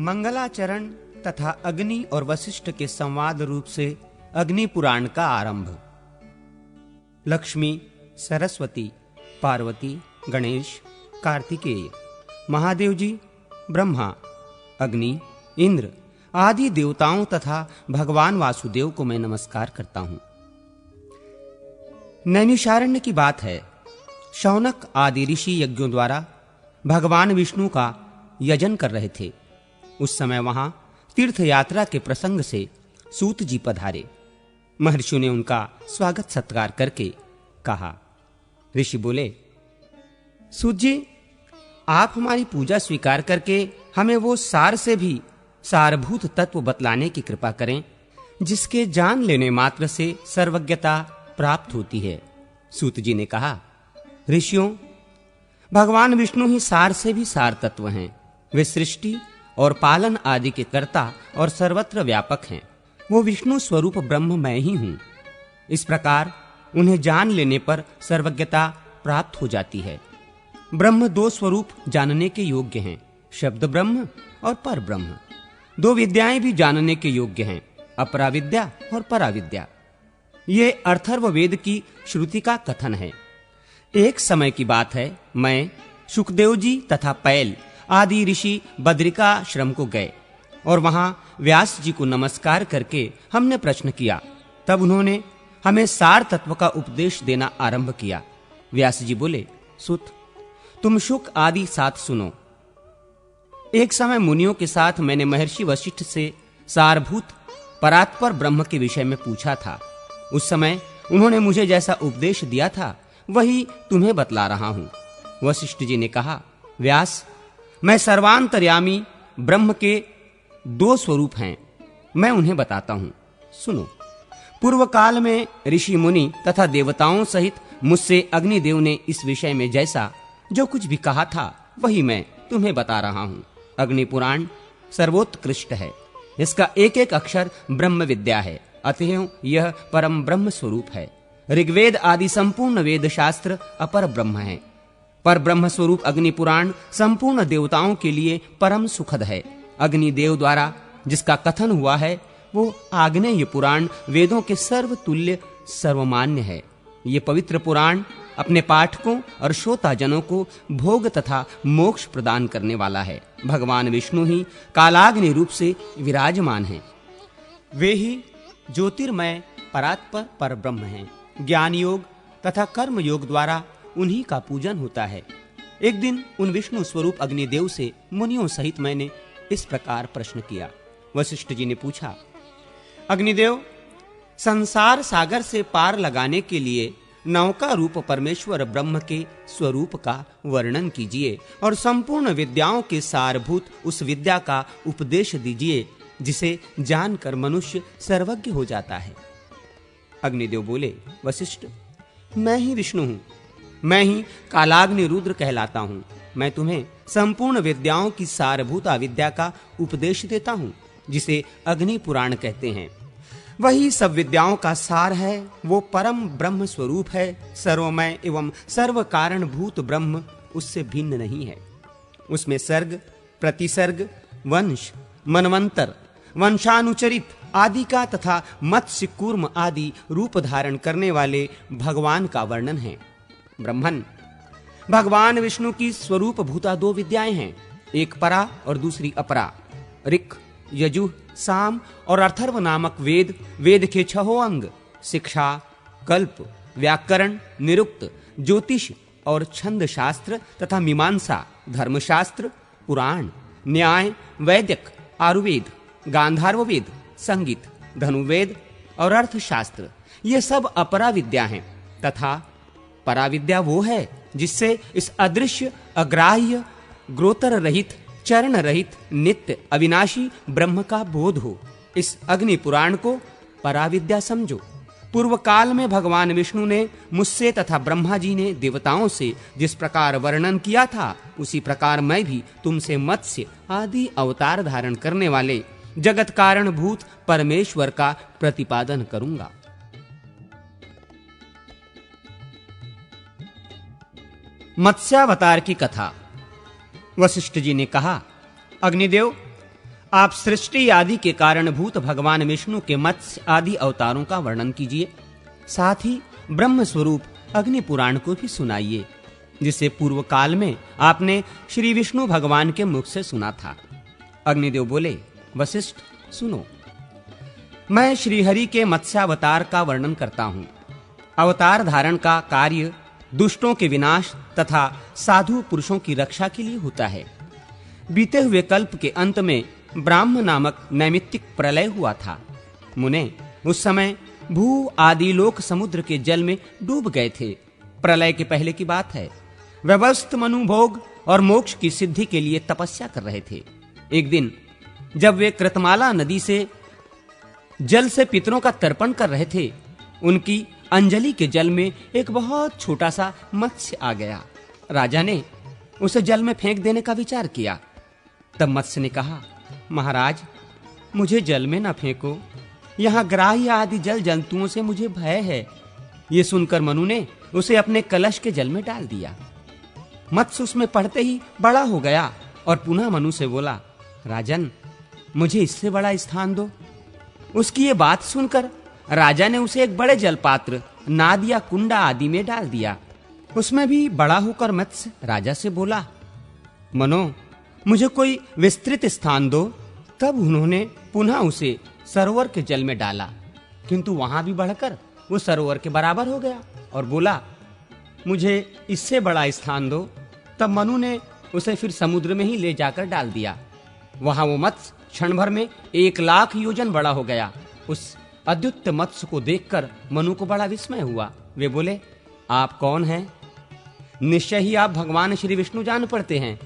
मंगलाचरण तथा अग्नि और वशिष्ठ के संवाद रूप से अग्नि पुराण का आरंभ। लक्ष्मी, सरस्वती, पार्वती, गणेश, कार्तिकेय, महादेव जी, ब्रह्मा, अग्नि, इंद्र आदि देवताओं तथा भगवान वासुदेव को मैं नमस्कार करता हूं। नैमिषारण्य की बात है। शौनक आदि ऋषि यज्ञों द्वारा भगवान विष्णु का यजन कर रहे थे। उस समय वहां तीर्थ यात्रा के प्रसंग से सूत जी पधारे। महर्षियों ने उनका स्वागत सत्कार करके कहा। ऋषि बोले, सूत जी, आप हमारी पूजा स्वीकार करके हमें वो सार से भी सारभूत तत्व बतलाने की कृपा करें जिसके जान लेने मात्र से सर्वज्ञता प्राप्त होती है। सूत जी ने कहा, ऋषियों, भगवान विष्णु ही सार से भी सार तत्व हैं। वे सृष्टि और पालन आदि के कर्ता और सर्वत्र व्यापक हैं। वो विष्णु स्वरूप ब्रह्म मैं ही हूं। इस प्रकार उन्हें जान लेने पर सर्वज्ञता प्राप्त हो जाती है। ब्रह्म दो स्वरूप जानने के योग्य हैं, शब्द ब्रह्म और पर ब्रह्म। दो विद्याएं भी जानने के योग्य हैं, अपरा विद्या और परा विद्या। ये अथर्ववेद की श्रुति का कथन है। एक समय की बात है, मैं, सुखदेव जी तथा पैल आदि ऋषि बद्रिकाश्रम को गए और वहां व्यास जी को नमस्कार करके हमने प्रश्न किया। तब उन्होंने हमें सार तत्व का उपदेश देना आरंभ किया। व्यास जी बोले, सुत, तुम शुक आदि साथ सुनो। एक समय मुनियों के साथ मैंने महर्षि वशिष्ठ से सारभूत परात्पर ब्रह्म के विषय में पूछा था। उस समय उन्होंने मुझे जैसा उपदेश दिया था वही तुम्हें बतला रहा हूं। वशिष्ठ जी ने कहा, व्यास, मैं सर्वांतर्यामी ब्रह्म के दो स्वरूप हैं, मैं उन्हें बताता हूं, सुनो। पूर्व काल में ऋषि मुनि तथा देवताओं सहित मुझसे अग्निदेव ने इस विषय में जैसा जो कुछ भी कहा था वही मैं तुम्हें बता रहा हूं। अग्नि पुराण सर्वोत्कृष्ट है। इसका एक एक अक्षर ब्रह्म विद्या है, अतएव यह परम ब्रह्म स्वरूप है। ऋग्वेद आदि संपूर्ण वेद शास्त्र अपर ब्रह्म है। पर ब्रह्म स्वरूप अग्नि पुराण संपूर्ण देवताओं के लिए परम सुखद है। अग्नि देव द्वारा जिसका कथन हुआ है वो आग्नेय पुराण वेदों के सर्वतुल्य सर्वमान्य है। ये पवित्र पुराण अपने पाठकों और श्रोताजनों को भोग तथा मोक्ष प्रदान करने वाला है। भगवान विष्णु ही कालाग्नि रूप से विराजमान हैं। वे ही ज्योतिर्मय परात्पर पर ब्रह्म हैं। ज्ञान योग तथा कर्म योग द्वारा उन्हीं का पूजन होता है। एक दिन उन विष्णु स्वरूप अग्निदेव से मुनियों सहित मैंने इस प्रकार प्रश्न किया। वशिष्ठ जी ने पूछा, अग्निदेव, संसार सागर से पार लगाने के लिए नौका रूप परमेश्वर ब्रह्म के स्वरूप का वर्णन कीजिए और संपूर्ण विद्याओं के सारभूत उस विद्या का उपदेश दीजिए जिसे जानकर मनुष्य सर्वज्ञ हो जाता है। अग्निदेव बोले, वशिष्ठ, मैं ही विष्णु हूं। मैं ही कालाग्नि रुद्र कहलाता हूं। मैं तुम्हें संपूर्ण विद्याओं की सारभूता विद्या का उपदेश देता हूं जिसे अग्नि पुराण कहते हैं। वही सब विद्याओं का सार है। वो परम ब्रह्म स्वरूप है। सर्वमय एवं सर्व कारण भूत ब्रह्म उससे भिन्न नहीं है। उसमें सर्ग, प्रतिसर्ग, वंश, मनवंतर, वंशानुचरित आदि का तथा मत्स्य कूर्म आदि रूप धारण करने वाले भगवान का वर्णन है। ब्रह्मन, भगवान विष्णु की स्वरूप भूता दो विद्याएं हैं, एक परा और दूसरी अपरा। ऋक्, यजुः, साम और अथर्व नामक वेद, वेद के छहों अंग, शिक्षा, कल्प, व्याकरण, निरुक्त, ज्योतिष और छंद शास्त्र तथा मीमांसा, धर्मशास्त्र, पुराण, न्याय, वैदिक, आयुर्वेद, गांधार्व वेद, संगीत, धनुर्वेद और अर्थशास्त्र, ये सब अपरा विद्या हैं। तथा पराविद्या वो है जिससे इस अदृश्य, अग्राह्य, ग्रोतर रहित, चरण रहित, नित्य अविनाशी ब्रह्म का बोध हो। इस अग्नि पुराण को पराविद्या समझो। पूर्व काल में भगवान विष्णु ने मुझसे तथा ब्रह्मा जी ने देवताओं से जिस प्रकार वर्णन किया था उसी प्रकार मैं भी तुमसे मत्स्य आदि अवतार धारण करने वाले जगत कारण भूत परमेश्वर का प्रतिपादन करूंगा। मत्स्यावतार की कथा। वशिष्ठ जी ने कहा, अग्निदेव, आप सृष्टि आदि के कारणभूत भगवान विष्णु के मत्स्य आदि अवतारों का वर्णन कीजिए, साथ ही ब्रह्म स्वरूप अग्नि पुराण को भी सुनाइए, जिसे पूर्व काल में आपने श्री विष्णु भगवान के मुख से सुना था। अग्निदेव बोले, वशिष्ठ सुनो, मैं श्रीहरि के मत्स्यावतार का वर्णन करता हूँ। अवतार धारण का कार्य दुष्टों के विनाश तथा साधु पुरुषों की रक्षा के लिए होता है। बीते हुए कल्प के अंत में ब्राह्म नामक नैमित्तिक प्रलय हुआ था। मुने, उस समय भू आदि लोक समुद्र के जल में डूब गए थे। प्रलय के पहले की बात है। व्यवस्थ मनु भोग और मोक्ष की सिद्धि के लिए तपस्या कर रहे थे। एक दिन जब वे कृतमाला नदी से जल से पितरों का तर्पण कर रहे थे, उनकी अंजलि के जल में एक बहुत छोटा सा मत्स्य आ गया। राजा ने उसे जल में फेंक देने का विचार किया। तब मत्स्य ने कहा, महाराज, मुझे जल में न फेंको, यहाँ ग्राह्य आदि जल जंतुओं से मुझे भय है। ये सुनकर मनु ने उसे अपने कलश के जल में डाल दिया। मत्स्य उसमें पड़ते ही बड़ा हो गया और पुनः मनु से बोला, राजन, मुझे इससे बड़ा स्थान दो। उसकी ये बात सुनकर राजा ने उसे एक बड़े जलपात्र, नाद या कुंडा आदि में डाल दिया। उसमें भी बड़ा होकर मत्स्य राजा से बोला, मनो, मुझे कोई विस्तृत स्थान दो। तब उन्होंने पुनः उसे सरोवर के जल में डाला, किंतु वहां भी बढ़कर वो सरोवर के बराबर हो गया और बोला, मुझे इससे बड़ा स्थान दो। तब मनु ने उसे फिर समुद्र में ही ले जाकर डाल दिया। वहां वो मत्स्य क्षण भर में 1,00,000 योजन बड़ा हो गया। उस अद्भुत मत्स्य को देखकर मनु को बड़ा विस्मय हुआ। वे बोले, आप कौन हैं? निश्चय ही आप भगवान श्री विष्णु जान पड़ते हैं।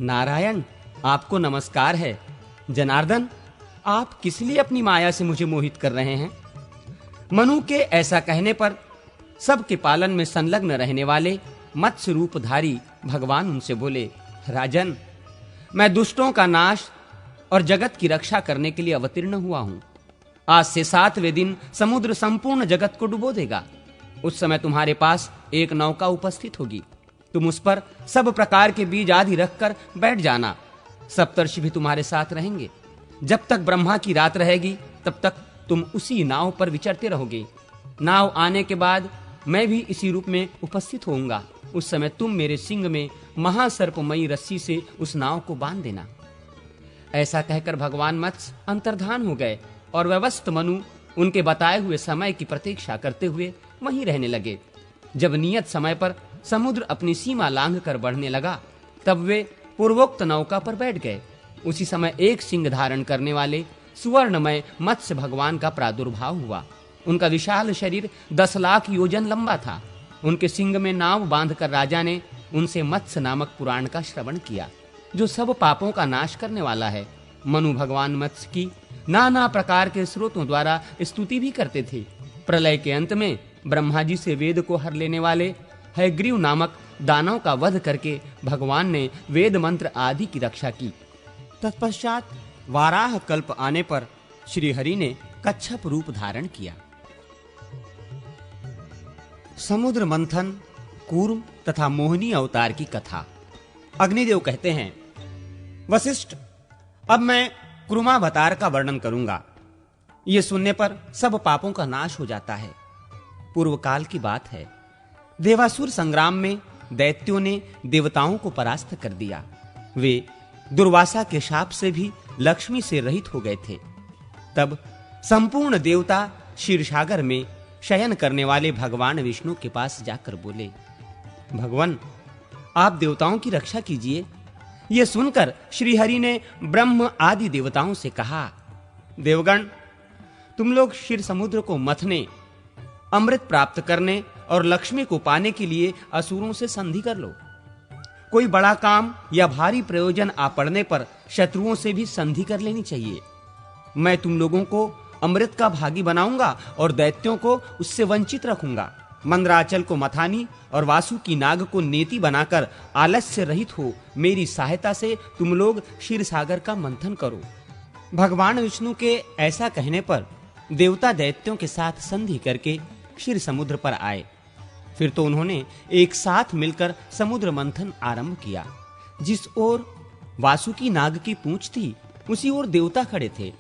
नारायण, आपको नमस्कार है। जनार्दन, आप किस लिए अपनी माया से मुझे मोहित कर रहे हैं? मनु के ऐसा कहने पर सबके पालन में संलग्न रहने वाले मत्स्य रूपधारी भगवान उनसे बोले, राजन, मैं दुष्टों का नाश और जगत की रक्षा करने के लिए अवतीर्ण हुआ हूं। आज से 7वें दिन समुद्र संपूर्ण जगत को डुबो देगा। उस समय तुम्हारे पास एक नौका उपस्थित होगी। तुम उस पर सब प्रकार के बीज आदि रखकर बैठ जाना। सप्तर्षि भी तुम्हारे साथ रहेंगे। जब तक ब्रह्मा की रात रहेगी, तब तक तुम उसी नाव पर विचरते रहोगे। नाव आने के बाद मैं भी इसी रूप में उपस्थित होऊंगा। उस समय तुम मेरे सिंग में महासर्पमयी रस्सी से उस नाव को बांध देना। ऐसा कहकर भगवान मत्स्य अंतर्धान हो गए और व्यवस्थ मनु उनके बताए हुए समय की प्रतीक्षा करते हुए वहीं रहने लगे। जब नियत समय पर समुद्र अपनी सीमा लांघकर बढ़ने लगा, तब वे पूर्वोक्त नौका पर बैठ गए। उसी समय एक सिंह धारण करने वाले सुवर्णमय मत्स्य भगवान का प्रादुर्भाव हुआ। उनका विशाल शरीर 10,00,000 योजन लंबा था। उनके सिंग में नाव बांधकर राजा ने उनसे मत्स्य नामक पुराण का श्रवण किया, जो सब पापों का नाश करने वाला है। मनु भगवान मत्स्य की नाना प्रकार के स्रोतों द्वारा स्तुति भी करते थे। प्रलय के अंत में ब्रह्मा जी से वेद को हर लेने वाले हयग्रीव नामक दानव का वध करके भगवान ने वेद मंत्र आदि की रक्षा की। तत्पश्चात वाराह कल्प आने पर श्री हरि ने कच्छप रूप धारण किया। समुद्र मंथन, कूर्म तथा मोहिनी अवतार की कथा। अग्निदेव कहते हैं, वशिष्ठ, अब मैं कुर्मावतार का वर्णन करूंगा। यह सुनने पर सब पापों का नाश हो जाता है। पूर्व काल की बात है। देवासुर संग्राम में दैत्यों ने देवताओं को परास्त कर दिया। वे दुर्वासा के शाप से भी लक्ष्मी से रहित हो गए थे। तब संपूर्ण देवता क्षीरसागर में शयन करने वाले भगवान विष्णु के पास जाकर बोले, भगवान, आप देवताओं की रक्षा कीजिए। यह सुनकर श्रीहरि ने ब्रह्म आदि देवताओं से कहा, देवगण, तुम लोग क्षीर समुद्र को मथने, अमृत प्राप्त करने और लक्ष्मी को पाने के लिए असुरों से संधि कर लो। कोई बड़ा काम या भारी प्रयोजन आ पड़ने पर शत्रुओं से भी संधि कर लेनी चाहिए। मैं तुम लोगों को अमृत का भागी बनाऊंगा और दैत्यों को उससे वंचित रखूंगा। मंदराचल को मथानी और वासुकी नाग को नेति बनाकर आलस्य रहित हो मेरी सहायता से तुम लोग क्षीर सागर का मंथन करो। भगवान विष्णु के ऐसा कहने पर देवता दैत्यों के साथ संधि करके क्षीर समुद्र पर आए। फिर तो उन्होंने एक साथ मिलकर समुद्र मंथन आरंभ किया। जिस ओर वासुकी नाग की पूंछ थी, उसी ओर देवता खड़े थे।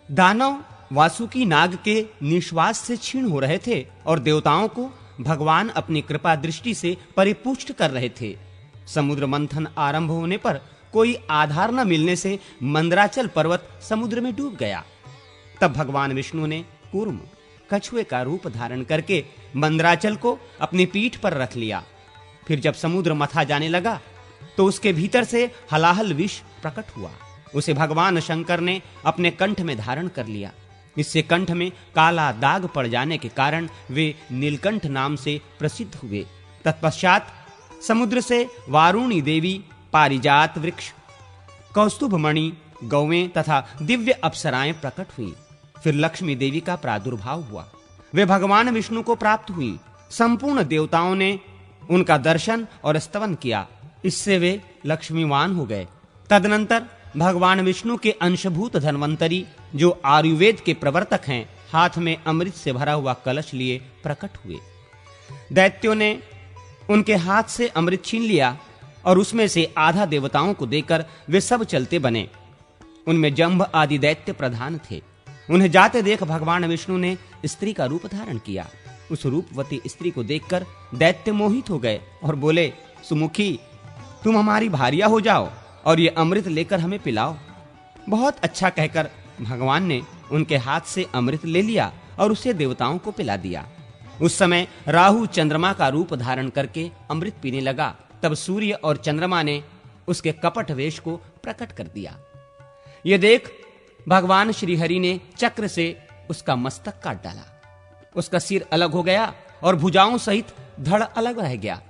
दानव वासुकी नाग के निश्वास से क्षीण हो रहे थे और देवताओं को भगवान अपनी कृपा दृष्टि से परिपुष्ट कर रहे थे। समुद्र मंथन आरंभ होने पर कोई आधार न मिलने से मंदराचल पर्वत समुद्र में डूब गया। तब भगवान विष्णु ने कूर्म कछुए का रूप धारण करके मंदराचल को अपनी पीठ पर रख लिया। फिर जब समुद्र मथा जाने लगा तो उसके भीतर से हलाहल विष प्रकट हुआ। उसे भगवान शंकर ने अपने कंठ में धारण कर लिया। इससे कंठ में काला दाग पड़ जाने के कारण वे नीलकंठ नाम से प्रसिद्ध हुए। तत्पश्चात समुद्र से वारुणी देवी, पारिजात वृक्ष, कौस्तुभमणि, गौवें तथा दिव्य अप्सराएं प्रकट हुई। फिर लक्ष्मी देवी का प्रादुर्भाव हुआ। वे भगवान विष्णु को प्राप्त हुई। संपूर्ण देवताओं ने उनका दर्शन और स्तवन किया। इससे वे लक्ष्मीवान हो गए। तदनंतर भगवान विष्णु के अंशभूत धन्वंतरी, जो आयुर्वेद के प्रवर्तक हैं, हाथ में अमृत से भरा हुआ कलश लिए प्रकट हुए। दैत्यों ने उनके हाथ से अमृत छीन लिया और उसमें से आधा देवताओं को देकर वे सब चलते बने। उनमें जंभ आदि दैत्य प्रधान थे। उन्हें जाते देख भगवान विष्णु ने स्त्री का रूप धारण किया। उस रूपवती स्त्री को देखकर दैत्य मोहित हो गए और बोले, सुमुखी, तुम हमारी भार्या हो जाओ और ये अमृत लेकर हमें पिलाओ। बहुत अच्छा कहकर भगवान ने उनके हाथ से अमृत ले लिया और उसे देवताओं को पिला दिया। उस समय राहु चंद्रमा का रूप धारण करके अमृत पीने लगा। तब सूर्य और चंद्रमा ने उसके कपट वेश को प्रकट कर दिया। ये देख भगवान श्री हरि ने चक्र से उसका मस्तक काट डाला। उसका सिर अलग हो गया और भुजाओं सहित धड़ अलग रह गया।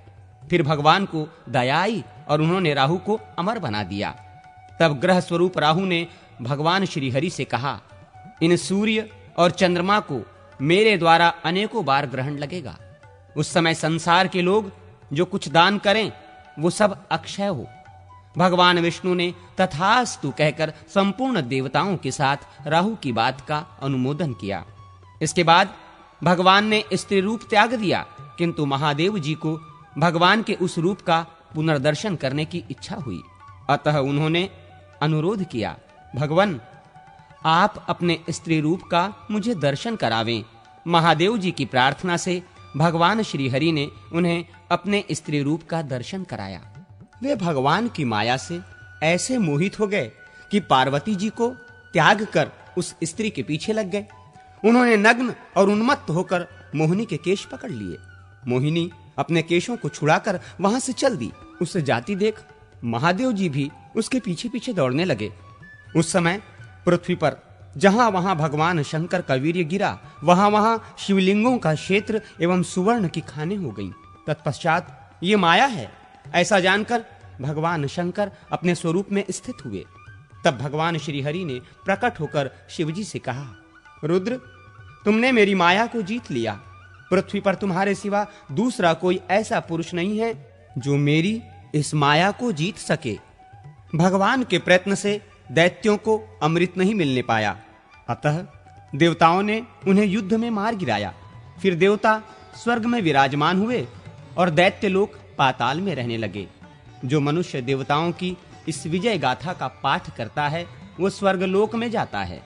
फिर भगवान को दया आई और उन्होंने राहु को अमर बना दिया। तब ग्रह स्वरूप राहु ने भगवान श्री हरि से कहा, इन सूर्य और चंद्रमा को मेरे द्वारा अनेकों बार ग्रहण लगेगा। उस समय संसार के लोग जो कुछ दान करें वो सब अक्षय हो। भगवान विष्णु ने तथास्तु कहकर संपूर्ण देवताओं के साथ राहु की बात का अनुमोदन किया। इसके बाद भगवान ने स्त्री रूप त्याग दिया, किंतु महादेव जी को भगवान के उस रूप का पुनर्दर्शन करने की इच्छा हुई। अतः उन्होंने अनुरोध किया, भगवान, आप अपने स्त्री रूप का मुझे दर्शन करावें। महादेव जी की प्रार्थना से भगवान श्री हरि ने उन्हें अपने स्त्री रूप का दर्शन कराया। वे भगवान की माया से ऐसे मोहित हो गए कि पार्वती जी को त्याग कर उस स्त्री के पीछे लग गए। उन्होंने नग्न और उन्मत्त होकर मोहिनी के केश पकड़ लिए। मोहिनी अपने केशों को छुड़ाकर वहां से चल दी। उसे जाती देख महादेव जी भी उसके पीछे पीछे दौड़ने लगे। उस समय पृथ्वी पर जहां वहां भगवान शंकर का वीर्य गिरा, वहां वहां शिवलिंगों का क्षेत्र एवं सुवर्ण की खानें हो गईं। तत्पश्चात ये माया है ऐसा जानकर भगवान शंकर अपने स्वरूप में स्थित हुए। तब भगवान श्री हरि ने प्रकट होकर शिवजी से कहा, रुद्र, तुमने मेरी माया को जीत लिया। पृथ्वी पर तुम्हारे सिवा दूसरा कोई ऐसा पुरुष नहीं है जो मेरी इस माया को जीत सके। भगवान के प्रयत्न से दैत्यों को अमृत नहीं मिलने पाया, अतः देवताओं ने उन्हें युद्ध में मार गिराया। फिर देवता स्वर्ग में विराजमान हुए और दैत्य लोग पाताल में रहने लगे। जो मनुष्य देवताओं की इस विजय गाथा का पाठ करता है वो स्वर्गलोक में जाता है।